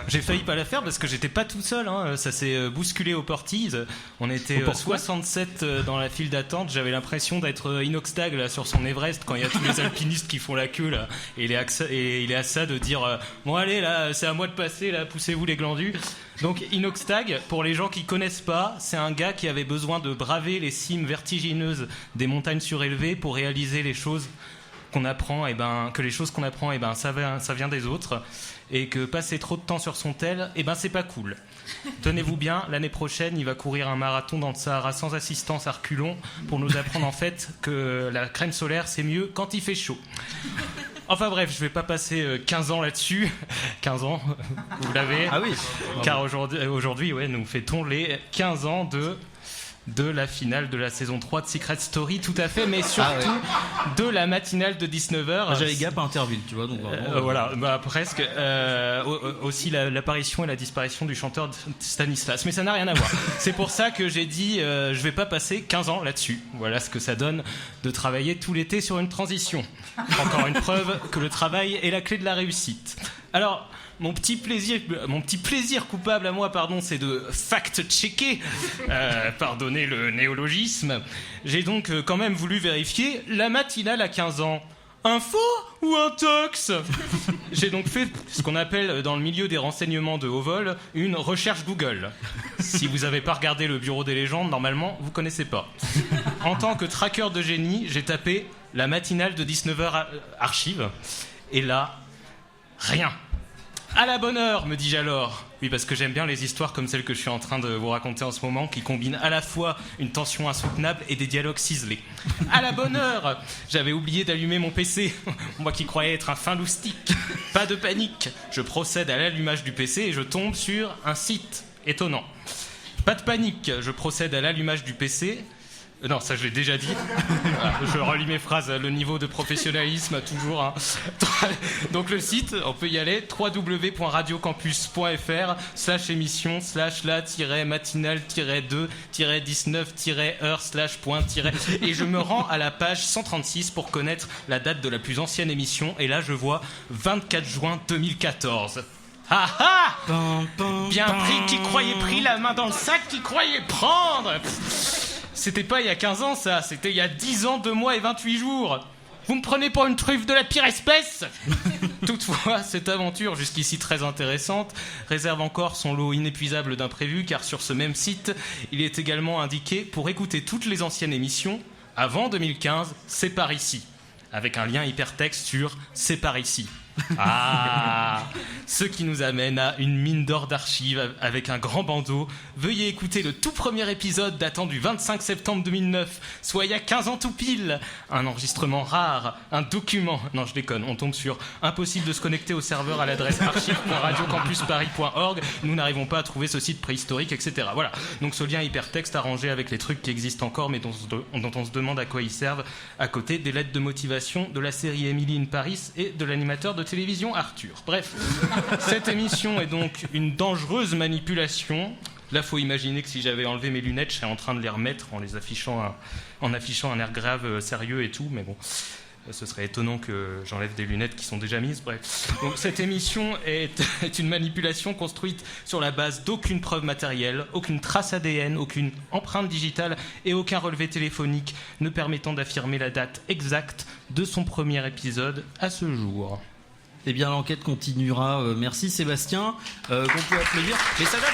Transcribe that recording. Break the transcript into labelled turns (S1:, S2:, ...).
S1: J'ai failli pas la faire parce que j'étais pas tout seul, hein. Ça s'est bousculé aux Porties. On était 67 dans la file d'attente. J'avais l'impression d'être Inoxtag là, sur son Everest quand il y a tous les alpinistes qui font la queue là. Et il est à ça de dire bon allez là, c'est à moi de passer là, poussez-vous les glandus. Donc Inoxtag, pour les gens qui connaissent pas, c'est un gars qui avait besoin de braver les cimes vertigineuses des montagnes surélevées pour réaliser les choses qu'on apprend, que les choses qu'on apprend, ça vient des autres, et que passer trop de temps sur son tel, c'est pas cool. Tenez-vous bien, l'année prochaine, il va courir un marathon dans le Sahara sans assistance à reculons pour nous apprendre en fait que la crème solaire, c'est mieux quand il fait chaud. Enfin bref, je vais pas passer 15 ans là-dessus. 15 ans, vous l'avez.
S2: Ah oui.
S1: Car aujourd'hui, nous fêtons les 15 ans de la finale de la saison 3 de Secret Story, tout à fait, mais surtout de la matinale de 19h.
S2: J'avais Gap à Interville, tu vois, donc vraiment,
S1: voilà, presque. Aussi l'apparition et la disparition du chanteur Stanislas, mais ça n'a rien à voir. C'est pour ça que j'ai dit, je vais pas passer 15 ans là-dessus. Voilà ce que ça donne de travailler tout l'été sur une transition. Encore une preuve que le travail est la clé de la réussite. Alors, mon petit plaisir coupable à moi, c'est de fact-checker, pardonnez le néologisme. J'ai donc quand même voulu vérifier la matinale à 15 ans. Info ou intox ? J'ai donc fait ce qu'on appelle dans le milieu des renseignements de haut vol une recherche Google. Si vous n'avez pas regardé le bureau des légendes, normalement, vous ne connaissez pas. En tant que tracker de génie, j'ai tapé la matinale de 19h archive. Et là, rien. À la bonne heure, me dis-je alors. Oui, parce que j'aime bien les histoires comme celle que je suis en train de vous raconter en ce moment, qui combinent à la fois une tension insoutenable et des dialogues ciselés. À la bonne heure, j'avais oublié d'allumer mon PC. Moi qui croyais être un fin loustique. Pas de panique. Je procède à l'allumage du PC et je tombe sur un site étonnant. Pas de panique. Je procède à l'allumage du PC. Non, ça je l'ai déjà dit. Je relis mes phrases, le niveau de professionnalisme toujours. Hein. Donc le site, on peut y aller, www.radiocampus.fr/émission/la-matinale-2-19-heure/point- et je me rends à la page 136 pour connaître la date de la plus ancienne émission, et là je vois 24 juin 2014. Ah ah! Bien pris, qui croyait pris la main dans le sac, qui croyait prendre. C'était pas il y a 15 ans, ça. C'était il y a 10 ans, 2 mois et 28 jours. Vous me prenez pour une truffe de la pire espèce ? Toutefois, cette aventure, jusqu'ici très intéressante, réserve encore son lot inépuisable d'imprévus, car sur ce même site, il est également indiqué, pour écouter toutes les anciennes émissions, avant 2015, c'est par ici. Avec un lien hypertexte sur c'est par ici. Ah, ce qui nous amène à une mine d'or d'archives avec un grand bandeau. Veuillez écouter le tout premier épisode datant du 25 septembre 2009, soit il y a 15 ans tout pile. Un enregistrement rare, un document. Non, je déconne, on tombe sur impossible de se connecter au serveur à l'adresse archive.radiocampusparis.org. Nous n'arrivons pas à trouver ce site préhistorique, etc. Voilà, donc ce lien hypertexte arrangé avec les trucs qui existent encore mais dont on se demande à quoi ils servent, à côté des lettres de motivation de la série Emily in Paris et de l'animateur de télévision Arthur. Bref, cette émission est donc une dangereuse manipulation. Là, faut imaginer que si j'avais enlevé mes lunettes, je serais en train de les remettre en affichant un air grave, sérieux et tout, mais bon, ce serait étonnant que j'enlève des lunettes qui sont déjà mises. Bref, donc cette émission est une manipulation construite sur la base d'aucune preuve matérielle, aucune trace ADN, aucune empreinte digitale et aucun relevé téléphonique ne permettant d'affirmer la date exacte de son premier épisode à ce jour.
S2: Eh bien, l'enquête continuera. Merci Sébastien. Qu'on peut applaudir. Mais ça date